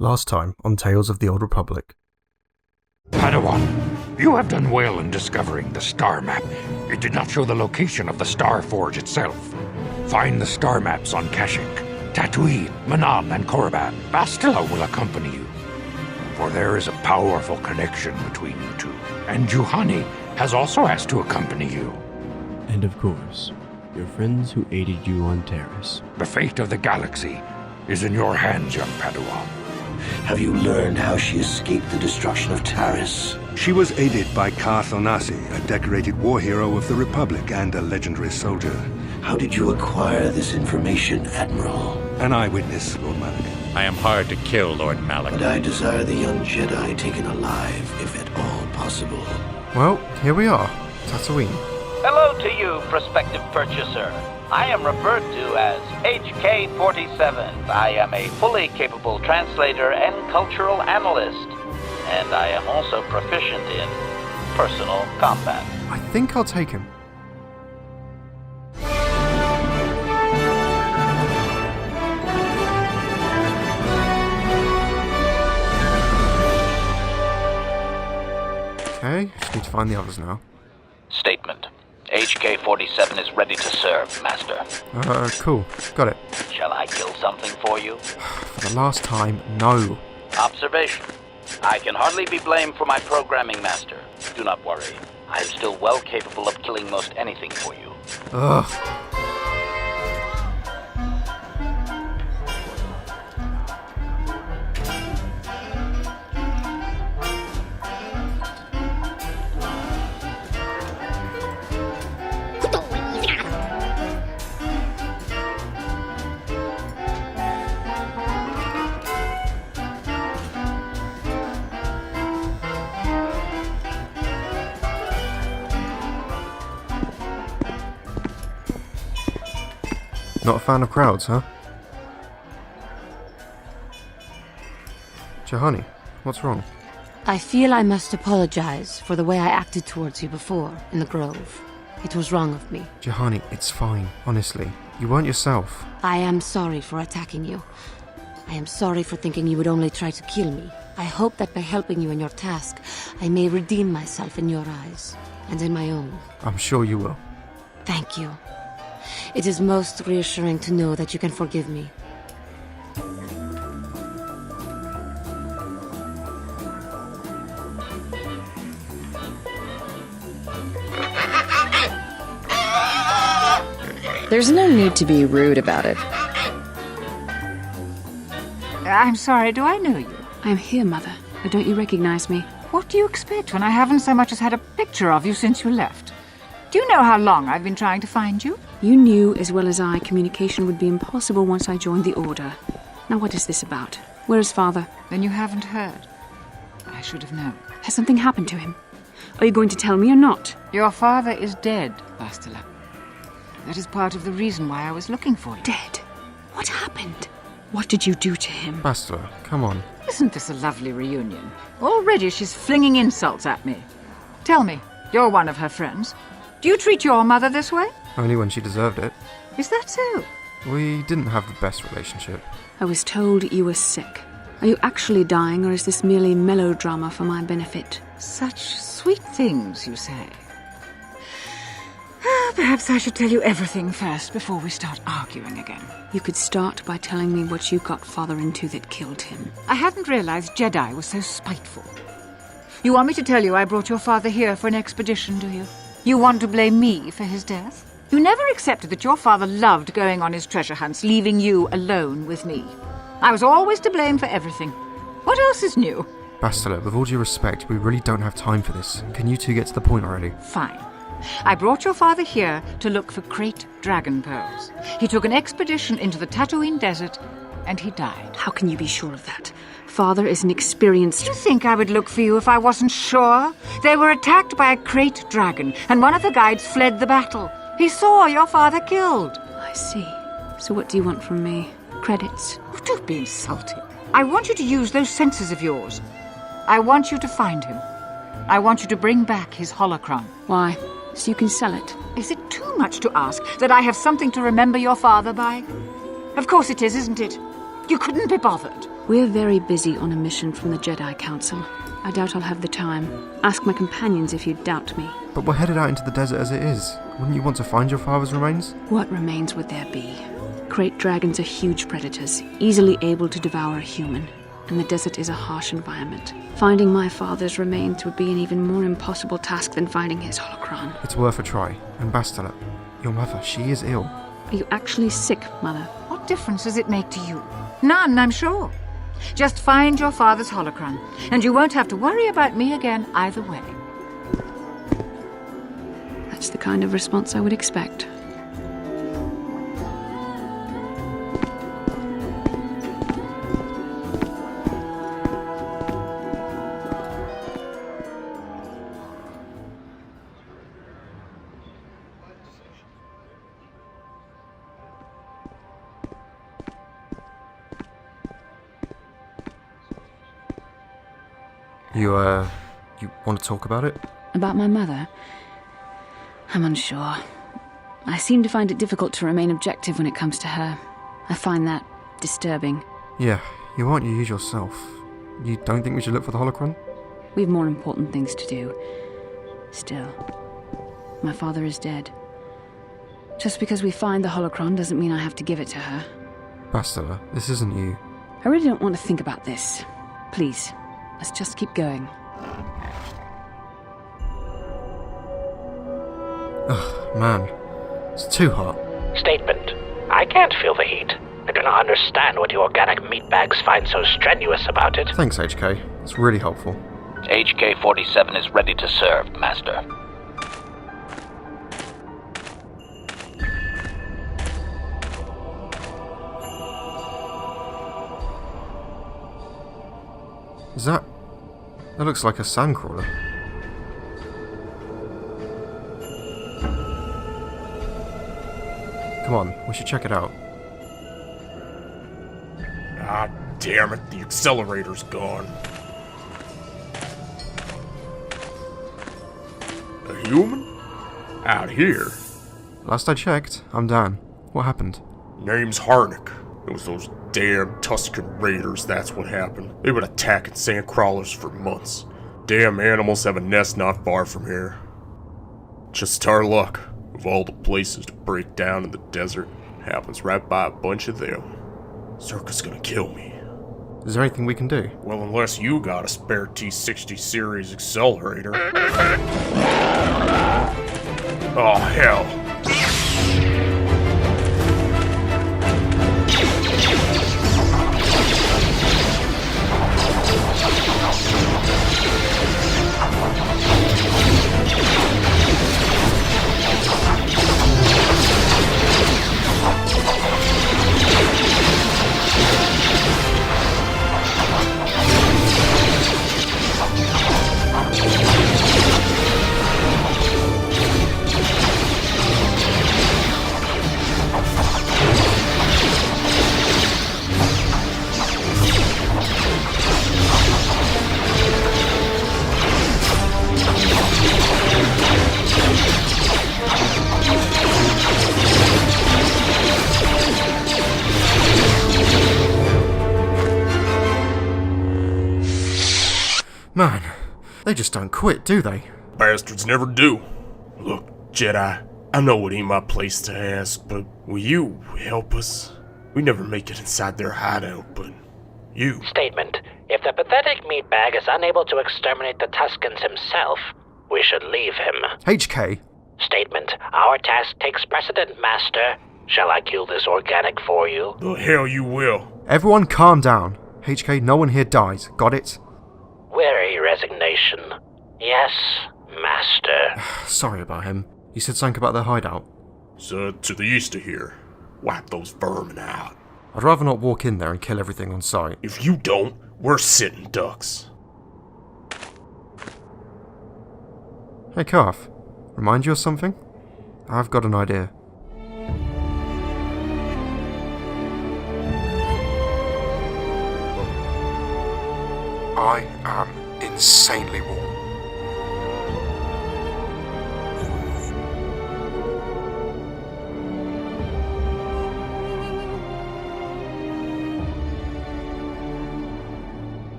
Last time on Tales of the Old Republic. Padawan, you have done well in discovering the star map. It did not show the location of the Star Forge itself. Find the star maps on Kashyyyk, Tatooine, Manal, and Korriban. Bastila will accompany you, for there is a powerful connection between you two. And Juhani has also asked to accompany you. And of course, your friends who aided you on Taris. The fate of the galaxy is in your hands, young Padawan. Have you learned how she escaped the destruction of Taris? She was aided by Karth Onasi, a decorated war hero of the Republic and a legendary soldier. How did you acquire this information, Admiral? An eyewitness, Lord Malak. I am hard to kill, Lord Malak. But I desire the young Jedi taken alive, if at all possible. Well, here we are, Tatooine. Hello to you, prospective purchaser. I am referred to as HK-47. I am a fully capable translator and cultural analyst, and I am also proficient in personal combat. I think I'll take him. Okay, just need to find the others now. Statement. HK-47 is ready to serve, Master. Cool. Got it. Shall I kill something for you? For the last time, no. Observation. I can hardly be blamed for my programming, Master. Do not worry. I am still well capable of killing most anything for you. Ugh. Not a fan of crowds, huh? Juhani, what's wrong? I feel I must apologize for the way I acted towards you before, in the Grove. It was wrong of me. Juhani, it's fine, honestly. You weren't yourself. I am sorry for attacking you. I am sorry for thinking you would only try to kill me. I hope that by helping you in your task, I may redeem myself in your eyes, and in my own. I'm sure you will. Thank you. It is most reassuring to know that you can forgive me. There's no need to be rude about it. I'm sorry, do I know you? I'm here, Mother. But don't you recognize me? What do you expect when I haven't so much as had a picture of you since you left? Do you know how long I've been trying to find you? You knew as well as I communication would be impossible once I joined the Order. Now what is this about? Where is Father? Then you haven't heard. I should have known. Has something happened to him? Are you going to tell me or not? Your father is dead, Bastila. That is part of the reason why I was looking for you. Dead? What happened? What did you do to him? Bastila, come on. Isn't this a lovely reunion? Already she's flinging insults at me. Tell me, you're one of her friends. Do you treat your mother this way? Only when she deserved it. Is that so? We didn't have the best relationship. I was told you were sick. Are you actually dying, or is this merely melodrama for my benefit? Such sweet things, you say. Perhaps I should tell you everything first before we start arguing again. You could start by telling me what you got Father into that killed him. I hadn't realized Jedi was so spiteful. You want me to tell you I brought your father here for an expedition, do you? You want to blame me for his death? You never accepted that your father loved going on his treasure hunts, leaving you alone with me. I was always to blame for everything. What else is new? Bastila, with all due respect, we really don't have time for this. Can you two get to the point already? Fine. I brought your father here to look for Krayt Dragon Pearls. He took an expedition into the Tatooine desert, and he died. How can you be sure of that? Father is an experienced... Do you think I would look for you if I wasn't sure? They were attacked by a Krayt dragon, and one of the guides fled the battle. He saw your father killed. I see. So what do you want from me? Credits? Oh, don't be insulting. I want you to use those senses of yours. I want you to find him. I want you to bring back his holocron. Why? So you can sell it? Is it too much to ask that I have something to remember your father by? Of course it is, isn't it? You couldn't be bothered. We're very busy on a mission from the Jedi Council. I doubt I'll have the time. Ask my companions if you doubt me. But we're headed out into the desert as it is. Wouldn't you want to find your father's remains? What remains would there be? Great dragons are huge predators, easily able to devour a human. And the desert is a harsh environment. Finding my father's remains would be an even more impossible task than finding his holocron. It's worth a try. And Bastila, your mother, she is ill. Are you actually sick, Mother? What difference does it make to you? None, I'm sure. Just find your father's holocron, and you won't have to worry about me again either way. That's the kind of response I would expect. You want to talk about it? About my mother? I'm unsure. I seem to find it difficult to remain objective when it comes to her. I find that disturbing. Yeah, you aren't your usual self. You don't think we should look for the holocron? We have more important things to do. Still, my father is dead. Just because we find the holocron doesn't mean I have to give it to her. Bastila, this isn't you. I really don't want to think about this. Please, let's just keep going. Ugh, man. It's too hot. Statement. I can't feel the heat. I do not understand what you organic meatbags find so strenuous about it. Thanks, HK. It's really helpful. HK-47 is ready to serve, Master. Is that... That looks like a sandcrawler. Come on, we should check it out. Ah, damn it, the accelerator's gone. A human? Out here? Last I checked, I'm Dan. What happened? Name's Harnick. It was those damn Tusken Raiders, that's what happened. They've been attacking sandcrawlers for months. Damn animals have a nest not far from here. Just our luck. Of all the places to break down in the desert, happens right by a bunch of them. Circa's gonna kill me. Is there anything we can do? Well, unless you got a spare T-60 series accelerator. Oh, hell. Man, they just don't quit, do they? Bastards never do. Look, Jedi, I know it ain't my place to ask, but will you help us? We never make it inside their hideout, but you... Statement. If the pathetic meatbag is unable to exterminate the Tuskens himself, we should leave him. HK! Statement. Our task takes precedent, Master. Shall I kill this organic for you? The hell you will. Everyone calm down. HK, no one here dies. Got it? Weary resignation. Yes, Master. Sorry about him. You said something about their hideout. So, to the east of here. Wipe those vermin out. I'd rather not walk in there and kill everything on sight. If you don't, we're sitting ducks. Hey, Calf. Remind you of something? I've got an idea. I am insanely warm.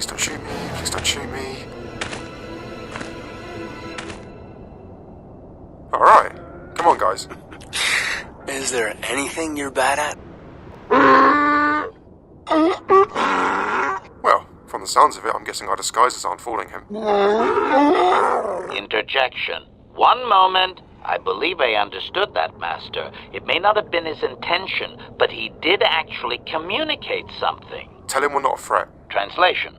Please don't shoot me. Please don't shoot me. Alright. Come on, guys. Is there anything you're bad at? Well, from the sounds of it, I'm guessing our disguises aren't fooling him. Interjection. One moment. I believe I understood that, Master. It may not have been his intention, but he did actually communicate something. Tell him we're not a threat. Translation.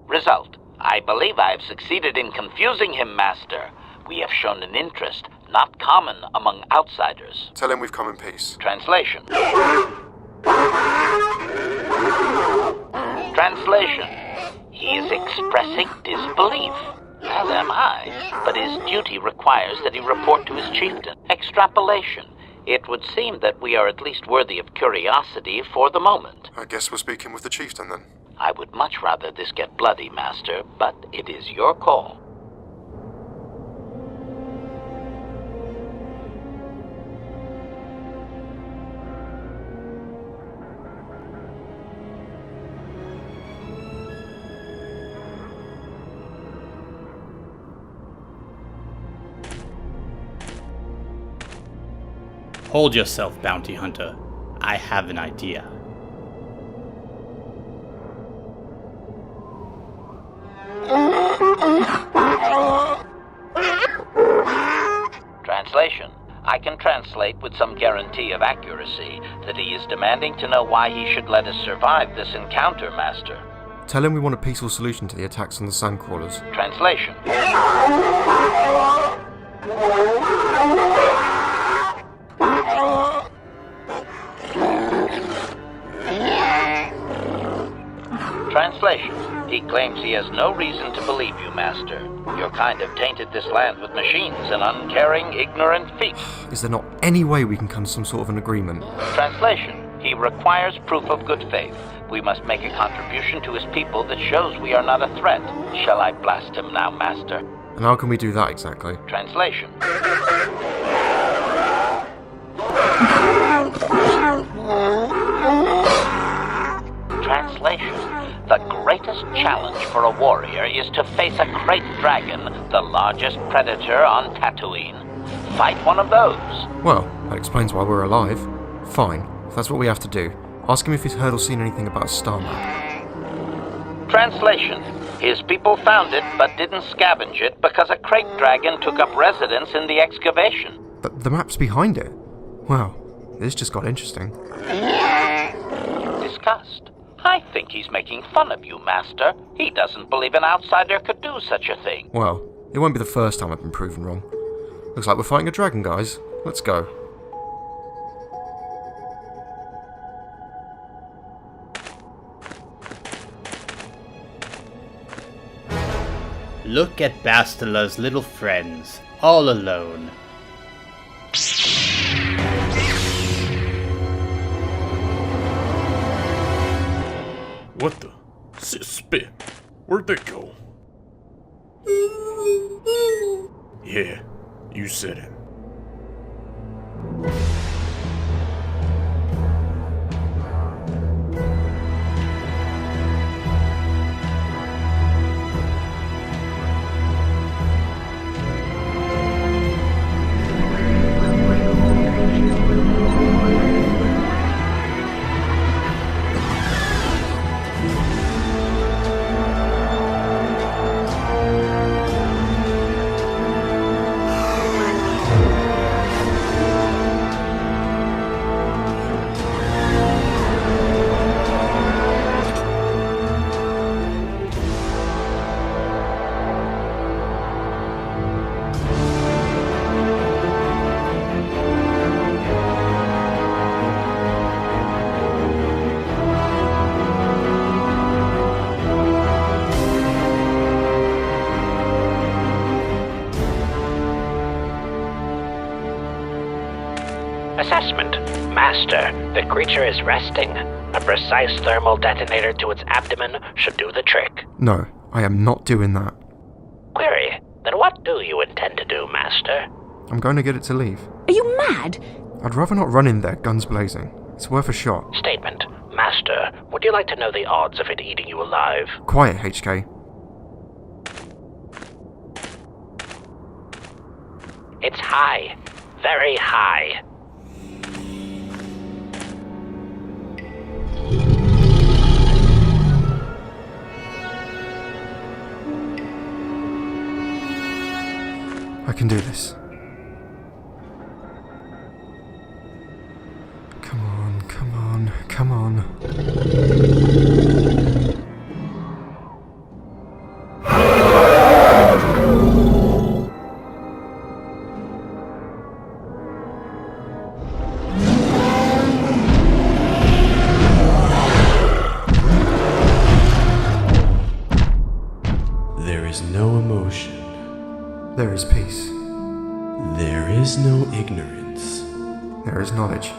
Result. I believe I have succeeded in confusing him, Master. We have shown an interest not common among outsiders. Tell him we've come in peace. Translation. Translation. He is expressing disbelief, as am I, but his duty requires that he report to his chieftain. Extrapolation. It would seem that we are at least worthy of curiosity for the moment. I guess we're speaking with the chieftain then. I would much rather this get bloody, Master, but it is your call. Hold yourself, bounty hunter. I have an idea. Translation. I can translate with some guarantee of accuracy that he is demanding to know why he should let us survive this encounter, Master. Tell him we want a peaceful solution to the attacks on the Sandcrawlers. Translation. Translation. He claims he has no reason to believe you, Master. Your kind have tainted this land with machines and uncaring, ignorant feet. Is there not any way we can come to some sort of an agreement? Translation. He requires proof of good faith. We must make a contribution to his people that shows we are not a threat. Shall I blast him now, Master? And how can we do that exactly? Translation. Translation. The greatest challenge for a warrior is to face a great dragon, the largest predator on Tatooine. Fight one of those. Well, that explains why we're alive. Fine, if that's what we have to do. Ask him if he's heard or seen anything about a star map. Translation. His people found it, but didn't scavenge it because a crate dragon took up residence in the excavation. But the map's behind it. Well, this just got interesting. Disgust. I think he's making fun of you, Master. He doesn't believe an outsider could do such a thing. Well, it won't be the first time I've been proven wrong. Looks like we're fighting a dragon, guys. Let's go. Look at Bastella's little friends, all alone. What the? Spit. Where'd they go? Yeah, you said it. Assessment. Master, the creature is resting. A precise thermal detonator to its abdomen should do the trick. No, I am not doing that. Query. Then what do you intend to do, Master? I'm going to get it to leave. Are you mad? I'd rather not run in there, guns blazing. It's worth a shot. Statement. Master, would you like to know the odds of it eating you alive? Quiet, HK. It's high. Very high. I can do this. Come on, come on, come on. There is no emotion. There is peace. There is no ignorance. There is knowledge.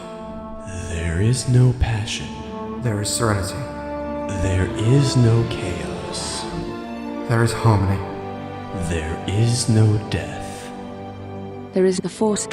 There is no passion. There is serenity. There is no chaos. There is harmony. There is no death. There is the force.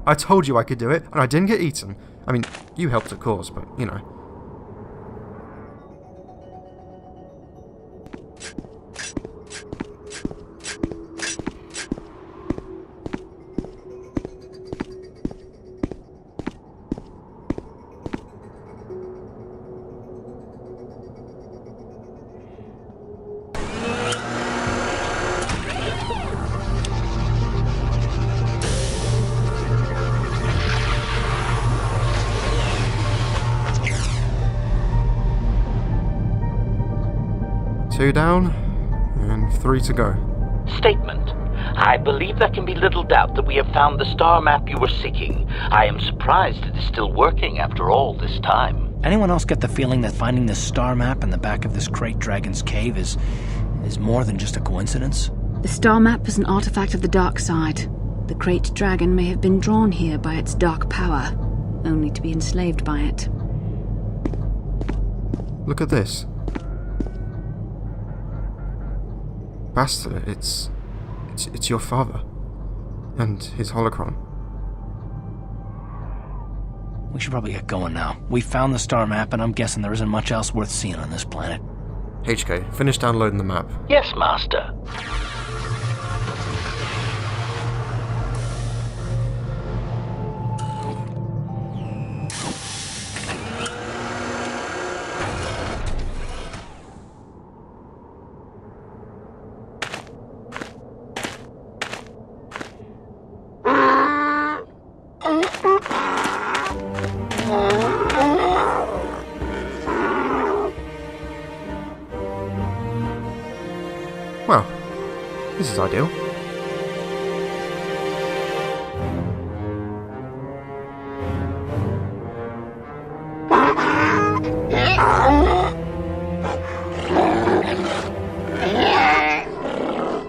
I told you I could do it, and I didn't get eaten. I mean, you helped of course, but, you know. Two down, and 3 to go. Statement. I believe there can be little doubt that we have found the star map you were seeking. I am surprised it is still working after all this time. Anyone else get the feeling that finding this star map in the back of this Krayt Dragon's cave is more than just a coincidence? The star map is an artifact of the dark side. The Krayt Dragon may have been drawn here by its dark power, only to be enslaved by it. Look at this. Bastila, it's your father. And his holocron. We should probably get going now. We found the star map, and I'm guessing there isn't much else worth seeing on this planet. HK, finish downloading the map. Yes, Master. Well, this is ideal.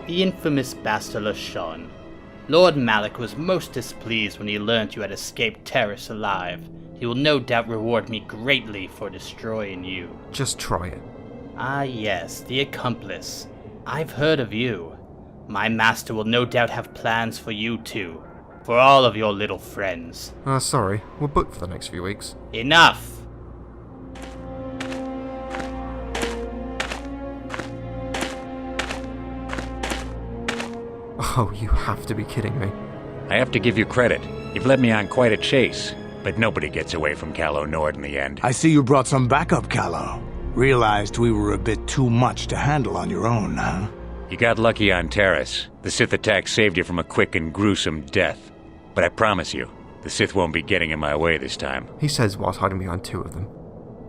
The infamous Bastila Shan. Lord Malik was most displeased when he learned you had escaped Terrace alive. He will no doubt reward me greatly for destroying you. Just try it. Ah yes, the accomplice. I've heard of you. My master will no doubt have plans for you too. For all of your little friends. Sorry. We're booked for the next few weeks. Enough! Oh, you have to be kidding me. I have to give you credit. You've led me on quite a chase. But nobody gets away from Calo Nord in the end. I see you brought some backup, Calo. Realized we were a bit too much to handle on your own, huh? You got lucky on Terrace. The Sith attack saved you from a quick and gruesome death. But I promise you, the Sith won't be getting in my way this time. He says whilst hiding behind two of them.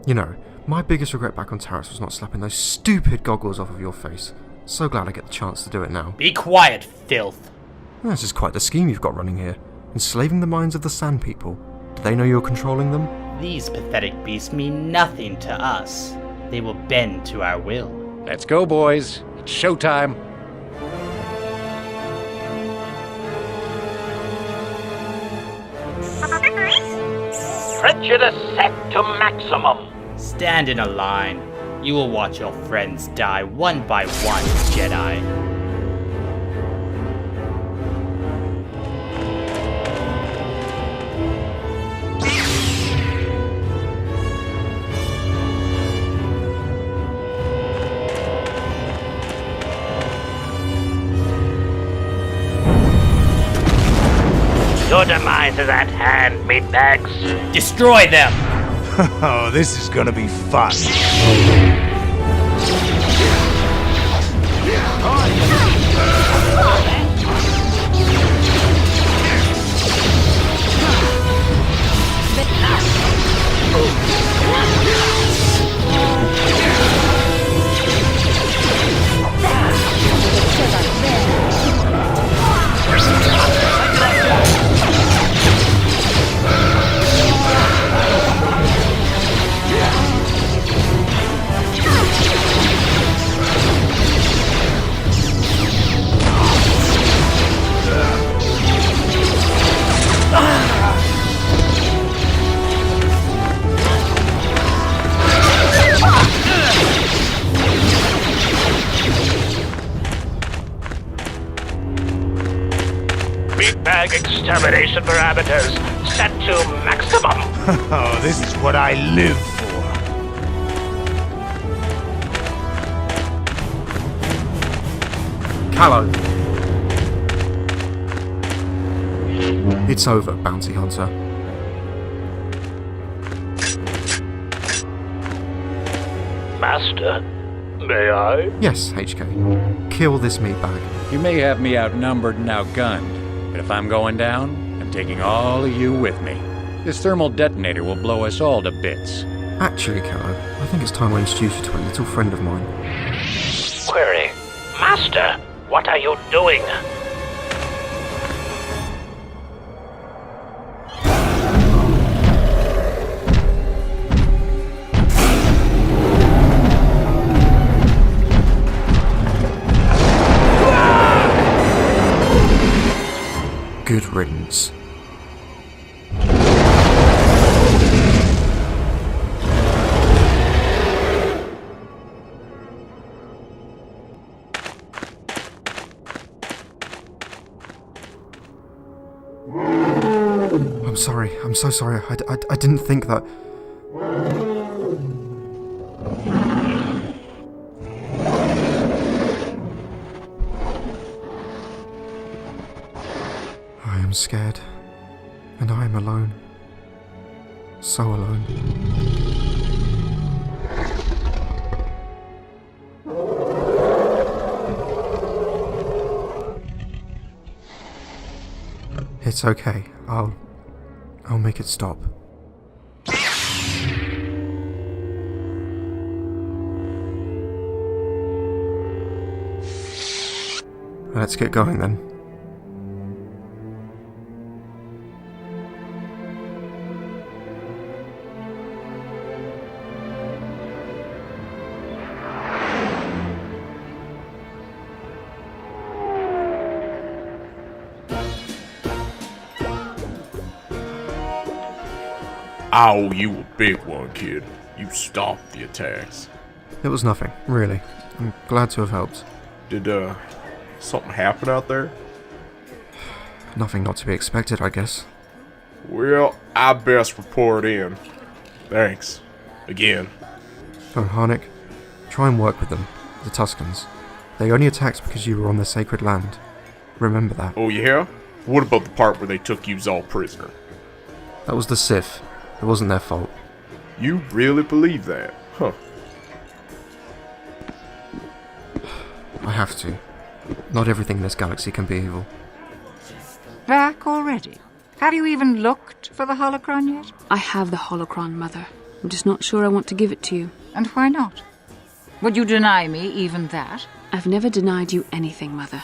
You know, my biggest regret back on Terrace was not slapping those stupid goggles off of your face. So glad I get the chance to do it now. Be quiet, filth. This is quite the scheme you've got running here. Enslaving the minds of the Sand People. Do they know you're controlling them? These pathetic beasts mean nothing to us. They will bend to our will. Let's go, boys. It's showtime. Prejudice set to maximum. Stand in a line. You will watch your friends die one by one, Jedi. Your demise is at hand, meatbags. Destroy them! Oh, this is gonna be fun. Meatbag extermination parameters set to maximum. Oh, this is what I live for. Callow! It's over, Bounty Hunter. Master, may I? Yes, HK. Kill this meatbag. You may have me outnumbered and outgunned, but if I'm going down, I'm taking all of you with me. This thermal detonator will blow us all to bits. Actually, Callow, I think it's time I introduce you to a little friend of mine. Query. Master, what are you doing? Good riddance. I'm sorry. I'm so sorry. I didn't think that... I am scared. And I am alone. So alone. It's okay. I'll make it stop. Let's get going then. Ow, you a big one, kid. You stopped the attacks. It was nothing, really. I'm glad to have helped. Did, something happen out there? Nothing not to be expected, I guess. Well, I best report in. Thanks. Again. Oh, Harnick, try and work with them, the Tuscans. They only attacked because you were on their sacred land. Remember that. Oh, yeah? What about the part where they took you all prisoner? That was the Sith. It wasn't their fault. You really believe that? Huh. I have to. Not everything in this galaxy can be evil. Back already? Have you even looked for the holocron yet? I have the holocron, Mother. I'm just not sure I want to give it to you. And why not? Would you deny me even that? I've never denied you anything, Mother.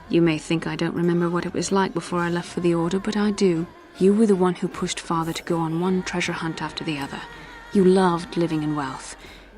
You may think I don't remember what it was like before I left for the Order, but I do. You were the one who pushed Father to go on one treasure hunt after the other. You loved living in wealth.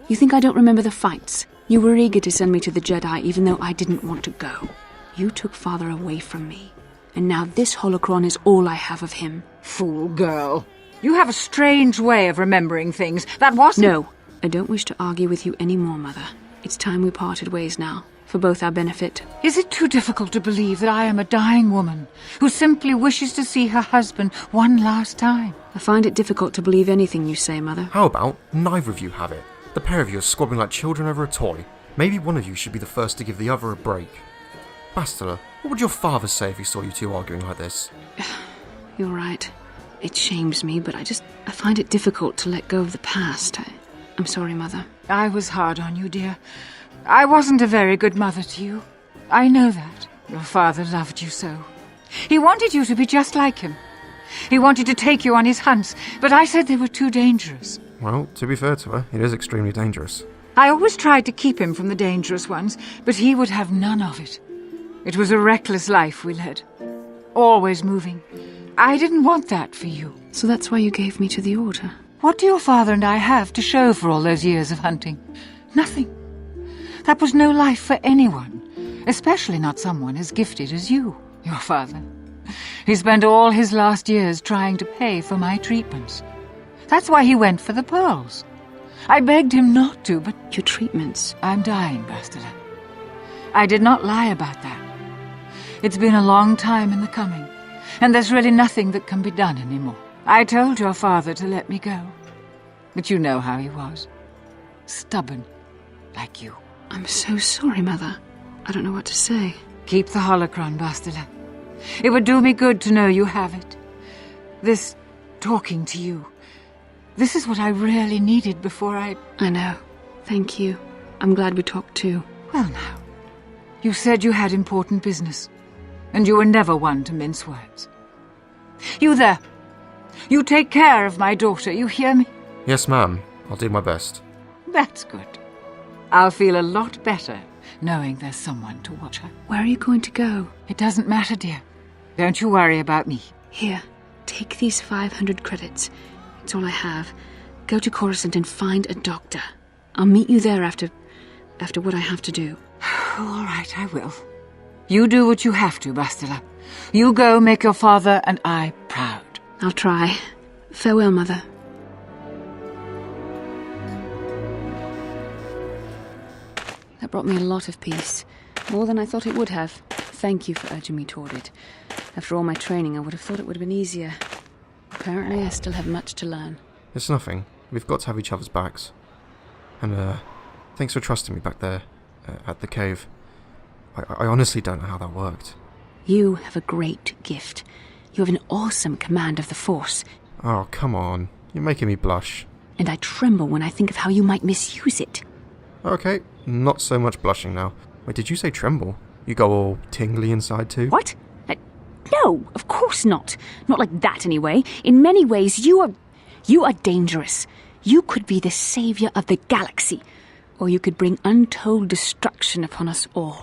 You think I don't remember the fights? You were eager to send me to the Jedi even though I didn't want to go. You took Father away from me. And now this holocron is all I have of him. Fool girl. You have a strange way of remembering things. That wasn't... No, I don't wish to argue with you any more, Mother. It's time we parted ways now, for both our benefit. Is it too difficult to believe that I am a dying woman who simply wishes to see her husband one last time? I find it difficult to believe anything you say, Mother. How about neither of you have it? The pair of you are squabbling like children over a toy. Maybe one of you should be the first to give the other a break. Bastila, what would your father say if he saw you two arguing like this? You're right. It shames me, but I find it difficult to let go of the past. I'm sorry, Mother. I was hard on you, dear. I wasn't a very good mother to you. I know that. Your father loved you so. He wanted you to be just like him. He wanted to take you on his hunts, but I said they were too dangerous. Well, to be fair to her, it is extremely dangerous. I always tried to keep him from the dangerous ones, but he would have none of it. It was a reckless life we led. Always moving. I didn't want that for you. So that's why you gave me to the Order? What do your father and I have to show for all those years of hunting? Nothing. That was no life for anyone, especially not someone as gifted as you, your father. He spent all his last years trying to pay for my treatments. That's why he went for the pearls. I begged him not to, but... Your treatments? I'm dying, Bastila. I did not lie about that. It's been a long time in the coming, and there's really nothing that can be done anymore. I told your father to let me go, but you know how he was. Stubborn, like you. I'm so sorry, Mother. I don't know what to say. Keep the holocron, Bastila. It would do me good to know you have it. This talking to you. This is what I really needed before I know. Thank you. I'm glad we talked too. Well now, you said you had important business, and you were never one to mince words. You there. You take care of my daughter, you hear me? Yes, ma'am. I'll do my best. That's good. I'll feel a lot better knowing there's someone to watch her. Where are you going to go? It doesn't matter, dear. Don't you worry about me. Here, take these 500 credits. It's all I have. Go to Coruscant and find a doctor. I'll meet you there after what I have to do. All right, I will. You do what you have to, Bastila. You go make your father and I proud. I'll try. Farewell, Mother. That brought me a lot of peace. More than I thought it would have. Thank you for urging me toward it. After all my training, I would have thought it would have been easier. Apparently, I still have much to learn. It's nothing. We've got to have each other's backs. And, thanks for trusting me back there, at the cave. I honestly don't know how that worked. You have a great gift. You have an awesome command of the Force. Oh, come on. You're making me blush. And I tremble when I think of how you might misuse it. Okay, not so much blushing now. Wait, did you say tremble? You go all tingly inside too? What? No, of course not. Not like that, anyway. In many ways, you are dangerous. You could be the savior of the galaxy, or you could bring untold destruction upon us all.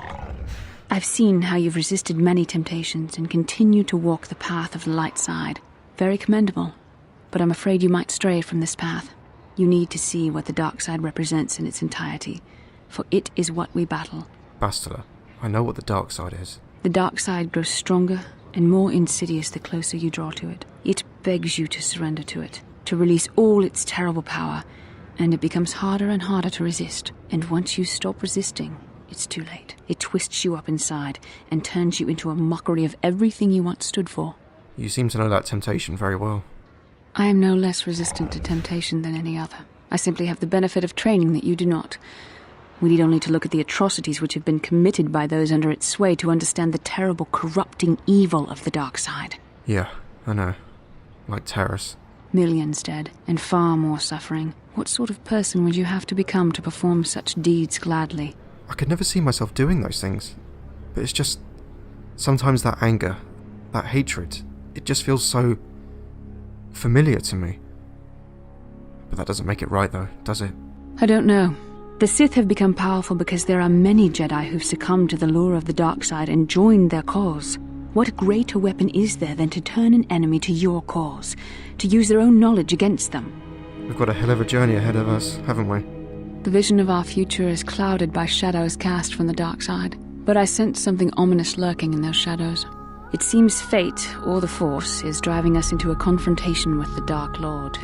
I've seen how you've resisted many temptations and continue to walk the path of the light side. Very commendable. But I'm afraid you might stray from this path. You need to see what the dark side represents in its entirety, for it is what we battle. Bastila, I know what the dark side is. The dark side grows stronger and more insidious the closer you draw to it. It begs you to surrender to it, to release all its terrible power, and it becomes harder and harder to resist. And once you stop resisting, it's too late. It twists you up inside and turns you into a mockery of everything you once stood for. You seem to know that temptation very well. I am no less resistant to temptation than any other. I simply have the benefit of training that you do not. We need only to look at the atrocities which have been committed by those under its sway to understand the terrible, corrupting evil of the dark side. Yeah, I know. Like Taris. Millions dead, and far more suffering. What sort of person would you have to become to perform such deeds gladly? I could never see myself doing those things. But it's just... sometimes that anger, that hatred, it just feels so... familiar to me. But that doesn't make it right though, does it? I don't know. The Sith have become powerful because there are many Jedi who've succumbed to the lure of the dark side and joined their cause. What greater weapon is there than to turn an enemy to your cause, to use their own knowledge against them? We've got a hell of a journey ahead of us, haven't we? The vision of our future is clouded by shadows cast from the dark side, but I sense something ominous lurking in those shadows. It seems fate, or the Force, is driving us into a confrontation with the Dark Lord.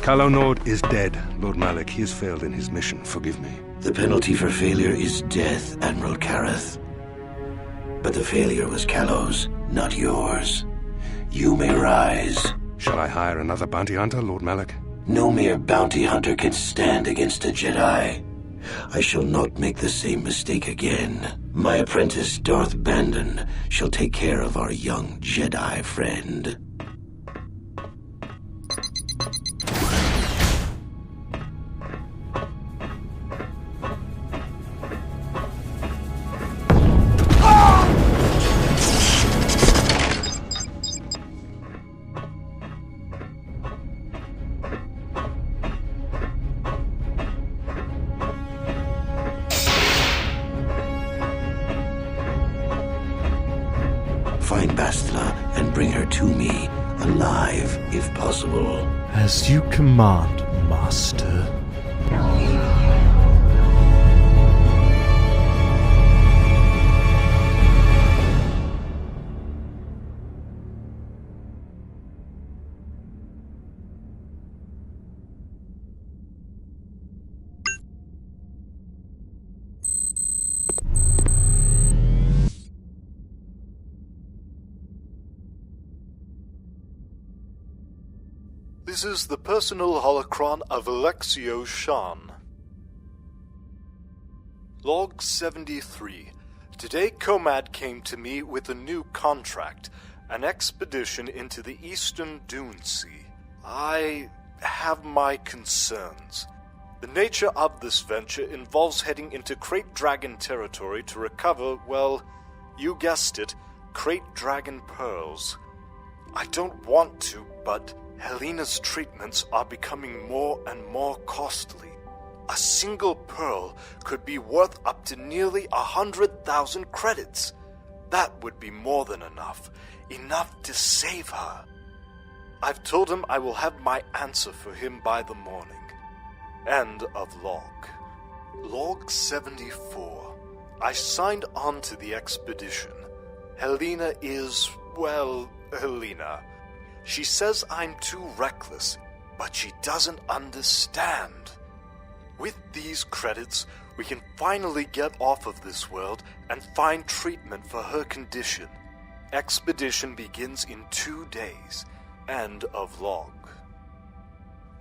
Calo Nord is dead, Lord Malak. He has failed in his mission. Forgive me. The penalty for failure is death, Admiral Kareth. But the failure was Calo's, not yours. You may rise. Shall I hire another bounty hunter, Lord Malak? No mere bounty hunter can stand against a Jedi. I shall not make the same mistake again. My apprentice, Darth Bandon, shall take care of our young Jedi friend. Find Bastila and bring her to me, alive if possible. As you command, Master. This is the personal holocron of Alexio Shan. Log 73. Today Comad came to me with a new contract, an expedition into the eastern Dune Sea. I have my concerns. The nature of this venture involves heading into Krayt Dragon territory to recover, well, you guessed it, Krayt Dragon pearls. I don't want to, but Helena's treatments are becoming more and more costly. A single pearl could be worth up to nearly 100,000 credits. That would be more than enough. Enough to save her. I've told him I will have my answer for him by the morning. End of log. Log 74. I signed on to the expedition. Helena is, well, Helena. She says I'm too reckless, but she doesn't understand. With these credits, we can finally get off of this world and find treatment for her condition. Expedition begins in 2 days. End of log.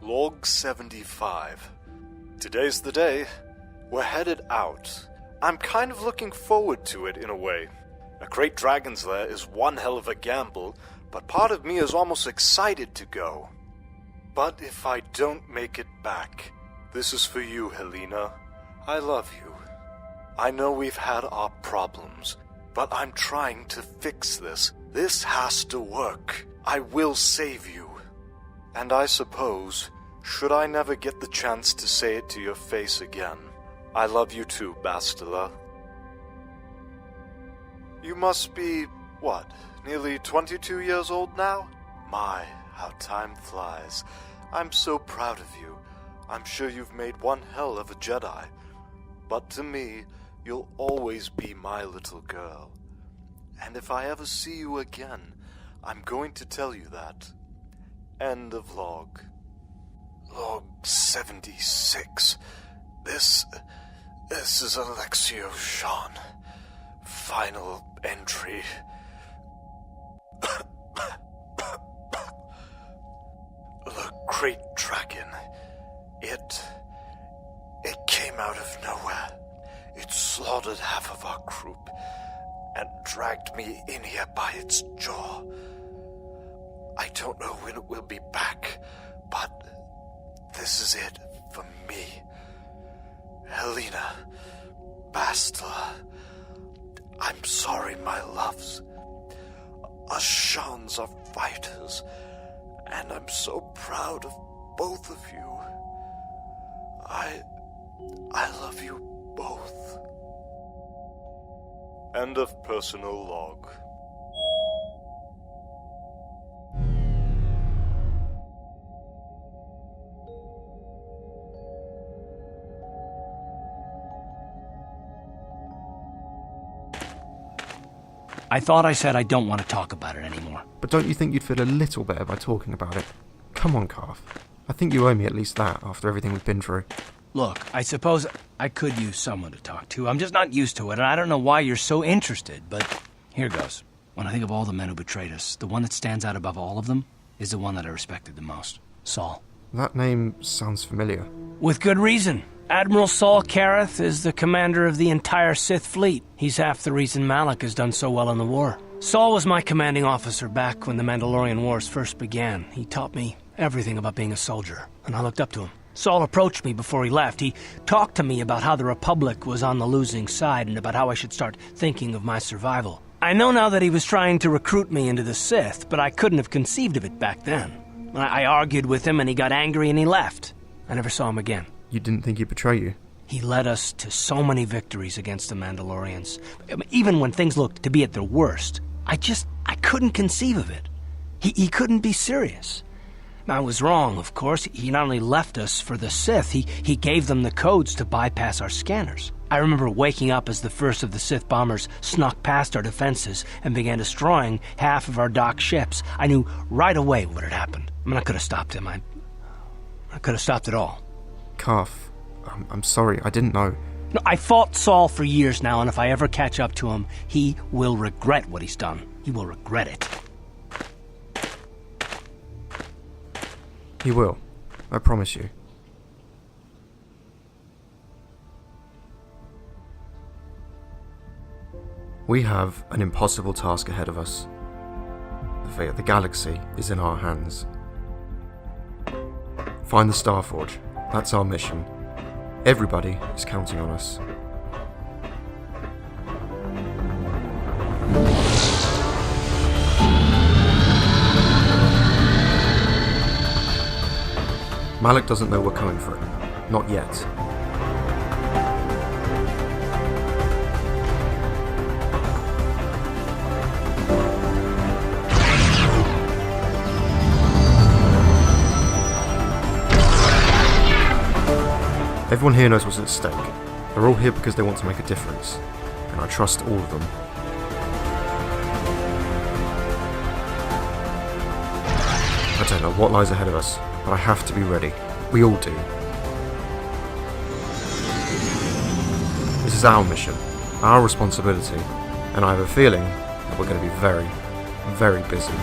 Log 75. Today's the day. We're headed out. I'm kind of looking forward to it in a way. A Krayt Dragon's Lair is one hell of a gamble, but part of me is almost excited to go. But if I don't make it back, this is for you, Helena. I love you. I know we've had our problems, but I'm trying to fix this. This has to work. I will save you. And I suppose, should I never get the chance to say it to your face again, I love you too, Bastila. You must be, what, nearly 22 years old now? My, how time flies. I'm so proud of you. I'm sure you've made one hell of a Jedi. But to me, you'll always be my little girl. And if I ever see you again, I'm going to tell you that. End of log. Log 76. This is Alexio Shan. Final entry. The Krayt Dragon. It came out of nowhere. It slaughtered half of our group. and dragged me in here by its jaw. I don't know when it will be back, but this is it for me. Helena, Bastila, I'm sorry, my loves. Us Shans are fighters, and I'm so proud of both of you. I love you both. End of personal log. I thought I said I don't want to talk about it anymore. But don't you think you'd feel a little better by talking about it? Come on, Carth. I think you owe me at least that after everything we've been through. Look, I suppose I could use someone to talk to. I'm just not used to it, and I don't know why you're so interested, but here goes. When I think of all the men who betrayed us, the one that stands out above all of them is the one that I respected the most. Saul. That name sounds familiar. With good reason. Admiral Saul Karath is the commander of the entire Sith fleet. He's half the reason Malak has done so well in the war. Saul was my commanding officer back when the Mandalorian Wars first began. He taught me everything about being a soldier, and I looked up to him. Saul approached me before he left. He talked to me about how the Republic was on the losing side and about how I should start thinking of my survival. I know now that he was trying to recruit me into the Sith, but I couldn't have conceived of it back then. I argued with him and he got angry and he left. I never saw him again. You didn't think he'd betray you? He led us to so many victories against the Mandalorians. Even when things looked to be at their worst, I couldn't conceive of it. He couldn't be serious. I was wrong, of course. He not only left us for the Sith, he gave them the codes to bypass our scanners. I remember waking up as the first of the Sith bombers snuck past our defenses and began destroying half of our docked ships. I knew right away what had happened. I could have stopped him. I could have stopped it all. Carth, I'm sorry, I didn't know. No, I fought Saul for years now, and if I ever catch up to him, he will regret what he's done. He will regret it. He will. I promise you. We have an impossible task ahead of us. The fate of the galaxy is in our hands. Find the Starforge. That's our mission. Everybody is counting on us. Malak doesn't know we're coming for him. Not yet. Everyone here knows what's at stake. They're all here because they want to make a difference, and I trust all of them. I don't know what lies ahead of us, but I have to be ready. We all do. This is our mission, our responsibility, and I have a feeling that we're going to be very, very busy.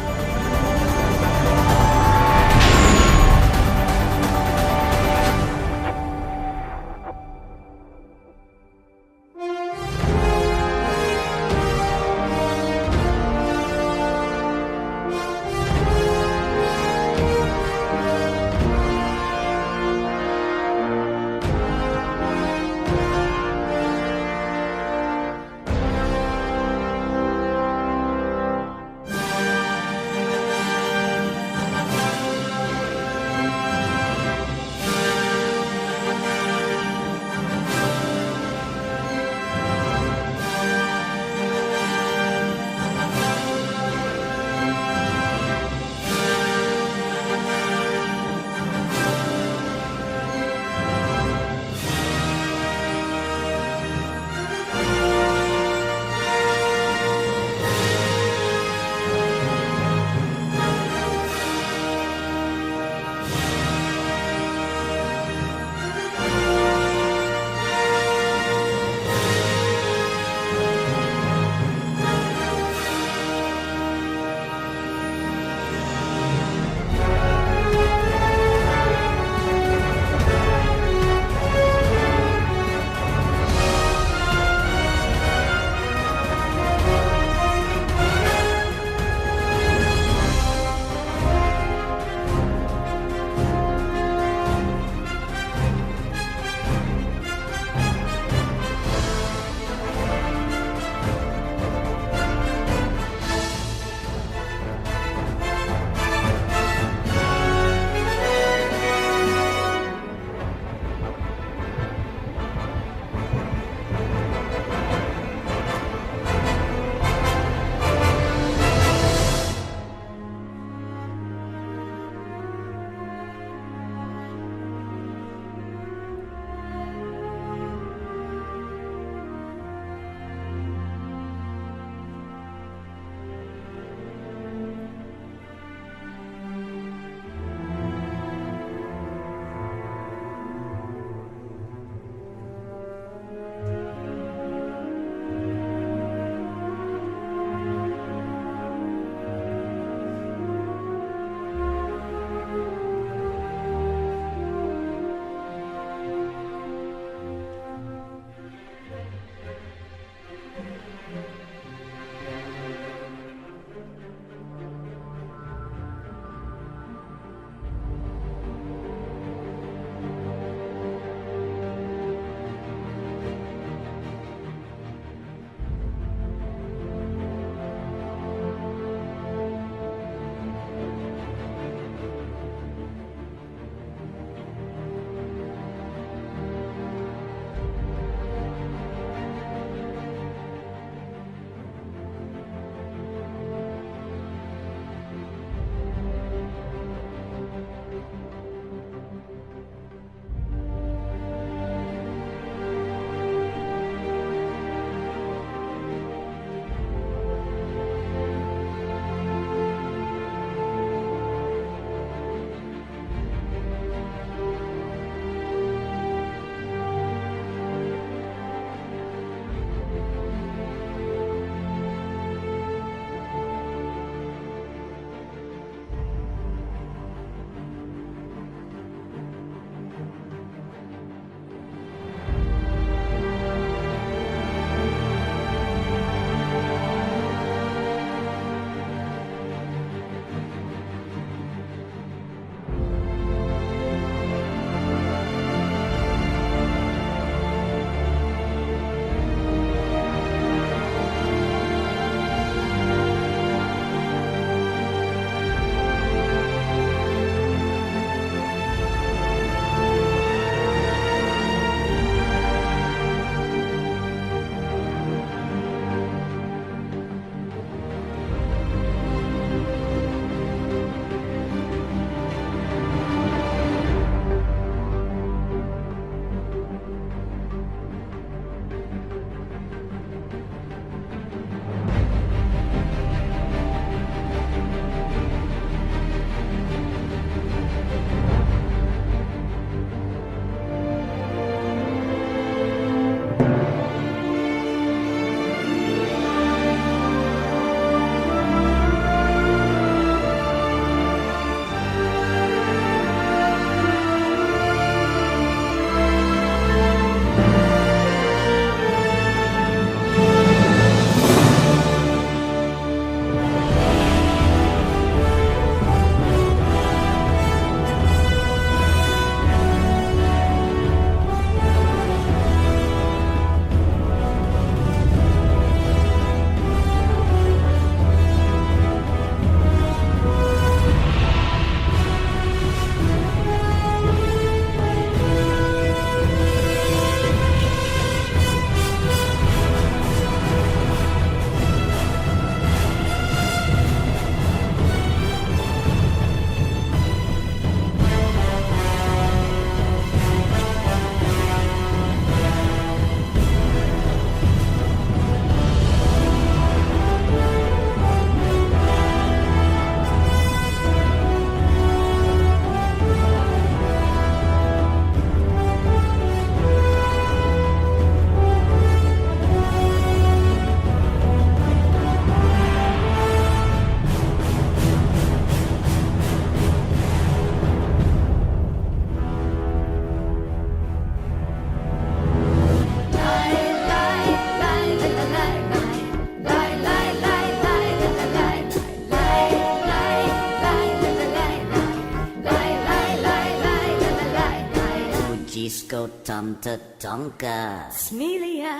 Tonka Tonka. Smelia.